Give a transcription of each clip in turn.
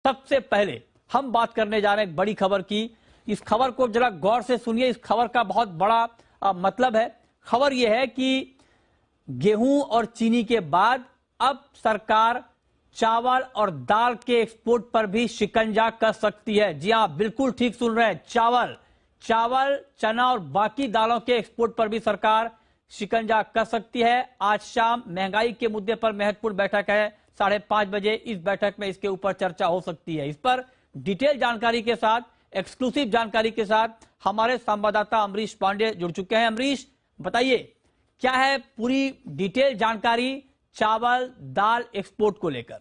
सबसे पहले हम बात करने जा रहे हैं एक बड़ी खबर की। इस खबर को जरा गौर से सुनिए, इस खबर का बहुत बड़ा मतलब है। खबर यह है कि गेहूं और चीनी के बाद अब सरकार चावल और दाल के एक्सपोर्ट पर भी शिकंजा कस सकती है। जी हां, बिल्कुल ठीक सुन रहे हैं, चावल, चना और बाकी दालों के एक्सपोर्ट पर भी सरकार शिकंजा कस सकती है। आज शाम महंगाई के मुद्दे पर महत्वपूर्ण बैठक है 5:30 बजे। इस बैठक में इसके ऊपर चर्चा हो सकती है। इस पर डिटेल जानकारी के साथ, एक्सक्लूसिव जानकारी के साथ हमारे संवाददाता अमरीश पांडे जुड़ चुके हैं। अमरीश, बताइए क्या है पूरी डिटेल जानकारी चावल दाल एक्सपोर्ट को लेकर?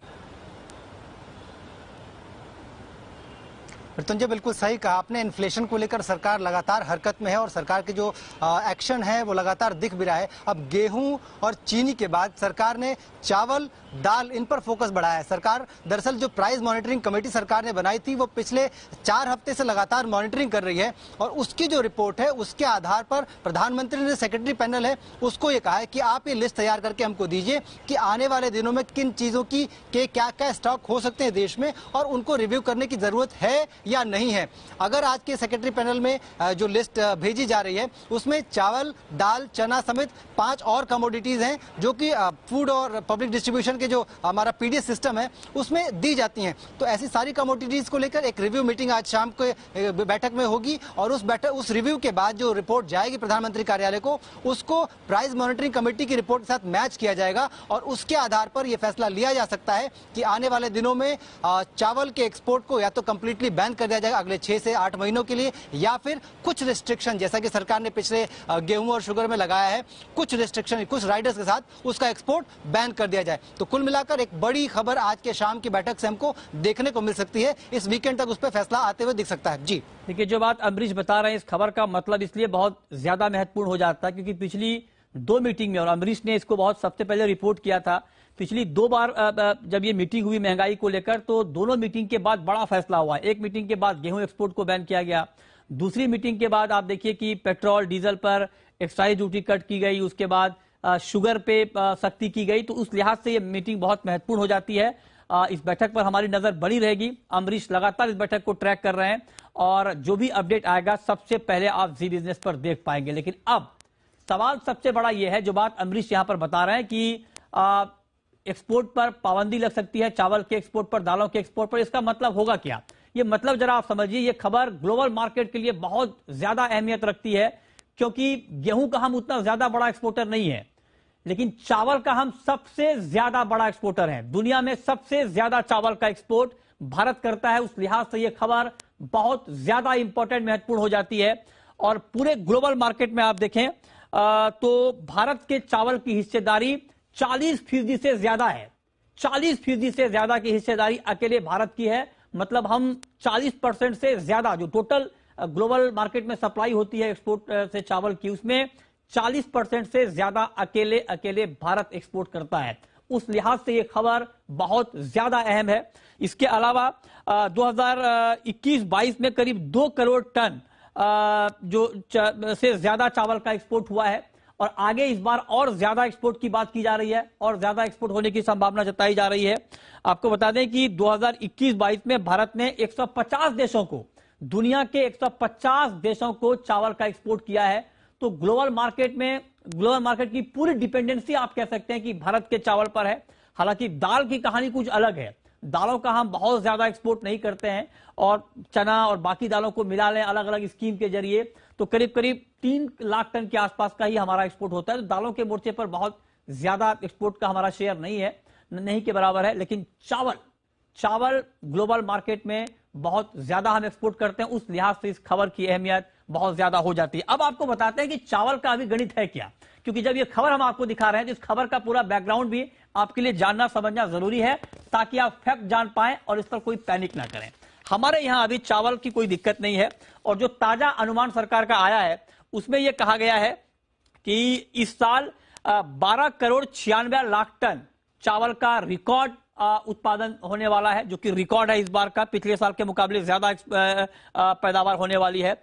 मृत्युंजय, बिल्कुल सही कहा आपने। इन्फ्लेशन को लेकर सरकार लगातार हरकत में है और सरकार के जो एक्शन है वो लगातार दिख भी रहा है। अब गेहूं और चीनी के बाद सरकार ने चावल दाल इन पर फोकस बढ़ाया है। सरकार दरअसल जो प्राइस मॉनिटरिंग कमेटी सरकार ने बनाई थी वो पिछले 4 हफ्ते से लगातार मॉनिटरिंग कर रही है और उसकी जो रिपोर्ट है उसके आधार पर प्रधानमंत्री ने सेक्रेटरी पैनल है उसको ये कहा है कि आप ये लिस्ट तैयार करके हमको दीजिए कि आने वाले दिनों में किन चीजों की क्या क्या स्टॉक हो सकते हैं देश में और उनको रिव्यू करने की जरूरत है या नहीं है। अगर आज के सेक्रेटरी पैनल में जो लिस्ट भेजी जा रही है उसमें चावल दाल चना समेत 5 और कमोडिटीज हैं जो कि फूड और पब्लिक डिस्ट्रीब्यूशन के जो हमारा पीडीएस सिस्टम है उसमें दी जाती हैं। तो ऐसी सारी कमोडिटीज को लेकर एक रिव्यू मीटिंग आज शाम को बैठक में होगी और उस रिव्यू के बाद जो रिपोर्ट जाएगी प्रधानमंत्री कार्यालय को उसको प्राइस मॉनिटरिंग कमेटी की रिपोर्ट के साथ मैच किया जाएगा और उसके आधार पर यह फैसला लिया जा सकता है कि आने वाले दिनों में चावल के एक्सपोर्ट को या तो कंप्लीटली बैन कर दिया जाएगा अगले 6 से 8 महीनों के लिए या फिर कुछ रिस्ट्रिक्शन जैसा कि सरकार ने पिछले गेहूं और शुगर में लगाया है, कुछ रिस्ट्रिक्शन कुछ राइडर्स के साथ उसका एक्सपोर्ट बैन कर दिया जाए। तो कुल मिलाकर एक बड़ी खबर आज के शाम की बैठक से हमको देखने को मिल सकती है। इस वीकेंड तक उस पर फैसला आते हुए दिख सकता है। जी देखिए, जो बात अमरीश बता रहे हैं इस खबर का मतलब इसलिए बहुत ज्यादा महत्वपूर्ण हो जाता है क्योंकि पिछली 2 मीटिंग में, और अमरीश ने इसको बहुत सबसे पहले रिपोर्ट किया था, पिछली 2 बार जब ये मीटिंग हुई महंगाई को लेकर तो दोनों मीटिंग के बाद बड़ा फैसला हुआ। एक मीटिंग के बाद गेहूं एक्सपोर्ट को बैन किया गया, दूसरी मीटिंग के बाद आप देखिए कि पेट्रोल डीजल पर एक्साइज ड्यूटी कट की गई, उसके बाद शुगर पे सख्ती की गई। तो उस लिहाज से ये मीटिंग बहुत महत्वपूर्ण हो जाती है। इस बैठक पर हमारी नजर बनी रहेगी। अमरीश लगातार इस बैठक को ट्रैक कर रहे हैं और जो भी अपडेट आएगा सबसे पहले आप जी बिजनेस पर देख पाएंगे। लेकिन अब सवाल सबसे बड़ा यह है, जो बात अमरीश यहां पर बता रहे हैं कि एक्सपोर्ट पर पाबंदी लग सकती है, चावल के एक्सपोर्ट पर, दालों के एक्सपोर्ट पर। इसका मतलब होगा क्या? ये मतलब जरा आप समझिए। ये खबर ग्लोबल मार्केट के लिए बहुत ज्यादा अहमियत रखती है क्योंकि गेहूं का हम उतना ज्यादा बड़ा एक्सपोर्टर नहीं है लेकिन चावल का हम सबसे ज्यादा बड़ा एक्सपोर्टर हैं। दुनिया में सबसे ज्यादा चावल का एक्सपोर्ट भारत करता है। उस लिहाज से यह खबर बहुत ज्यादा इंपॉर्टेंट, महत्वपूर्ण हो जाती है। और पूरे ग्लोबल मार्केट में आप देखें तो भारत के चावल की हिस्सेदारी 40% से ज्यादा है। 40% से ज्यादा की हिस्सेदारी अकेले भारत की है। मतलब हम 40% से ज्यादा जो टोटल ग्लोबल मार्केट में सप्लाई होती है एक्सपोर्ट से चावल की, उसमें 40% से ज्यादा अकेले भारत एक्सपोर्ट करता है। उस लिहाज से यह खबर बहुत ज्यादा अहम है। इसके अलावा 2021-22 में करीब 2 करोड़ टन से ज्यादा चावल का एक्सपोर्ट हुआ है और आगे इस बार और ज्यादा एक्सपोर्ट की बात की जा रही है और ज्यादा एक्सपोर्ट होने की संभावना जताई जा रही है। आपको बता दें कि 2021-22 में भारत ने 150 देशों को, दुनिया के 150 देशों को चावल का एक्सपोर्ट किया है। तो ग्लोबल मार्केट की पूरी डिपेंडेंसी आप कह सकते हैं कि भारत के चावल पर है। हालांकि दाल की कहानी कुछ अलग है। दालों का हम बहुत ज्यादा एक्सपोर्ट नहीं करते हैं और चना और बाकी दालों को मिला लें अलग अलग स्कीम के जरिए तो करीब 3 लाख टन के आसपास का ही हमारा एक्सपोर्ट होता है। तो दालों के मोर्चे पर बहुत ज्यादा एक्सपोर्ट का हमारा शेयर नहीं के बराबर है। लेकिन चावल ग्लोबल मार्केट में बहुत ज्यादा हम एक्सपोर्ट करते हैं। उस लिहाज से इस खबर की अहमियत बहुत ज्यादा हो जाती है। अब आपको बताते हैं कि चावल का अभी गणित है क्या, क्योंकि जब ये खबर हम आपको दिखा रहे हैं तो इस खबर का पूरा बैकग्राउंड भी आपके लिए जानना समझना जरूरी है ताकि आप फैक्ट जान पाएं और इस पर कोई पैनिक ना करें। हमारे यहां अभी चावल की कोई दिक्कत नहीं है और जो ताजा अनुमान सरकार का आया है उसमें यह कहा गया है कि इस साल 12 करोड़ 96 लाख टन चावल का रिकॉर्ड उत्पादन होने वाला है, जो कि रिकॉर्ड है इस बार का। पिछले साल के मुकाबले ज्यादा पैदावार होने वाली है।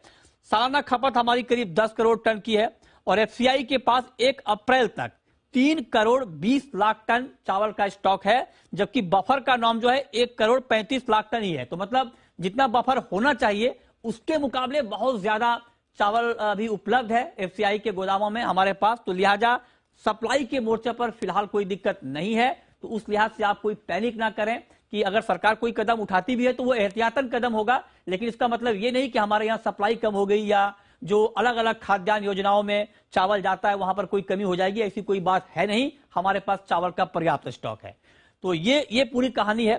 सालाना खपत हमारी करीब 10 करोड़ टन की है और एफसीआई के पास 1 अप्रैल तक 3 करोड़ 20 लाख टन चावल का स्टॉक है, जबकि बफर का नॉर्म जो है 1 करोड़ 35 लाख टन ही है। तो मतलब जितना बफर होना चाहिए उसके मुकाबले बहुत ज्यादा चावल अभी उपलब्ध है एफसीआई के गोदामों में हमारे पास। तो लिहाजा सप्लाई के मोर्चे पर फिलहाल कोई दिक्कत नहीं है। तो उस लिहाज से आप कोई पैनिक ना करें कि अगर सरकार कोई कदम उठाती भी है तो वो एहतियातन कदम होगा, लेकिन इसका मतलब ये नहीं कि हमारे यहाँ सप्लाई कम हो गई या जो अलग अलग खाद्यान्न योजनाओं में चावल जाता है वहां पर कोई कमी हो जाएगी, ऐसी कोई बात है नहीं। हमारे पास चावल का पर्याप्त स्टॉक है। तो ये पूरी कहानी है।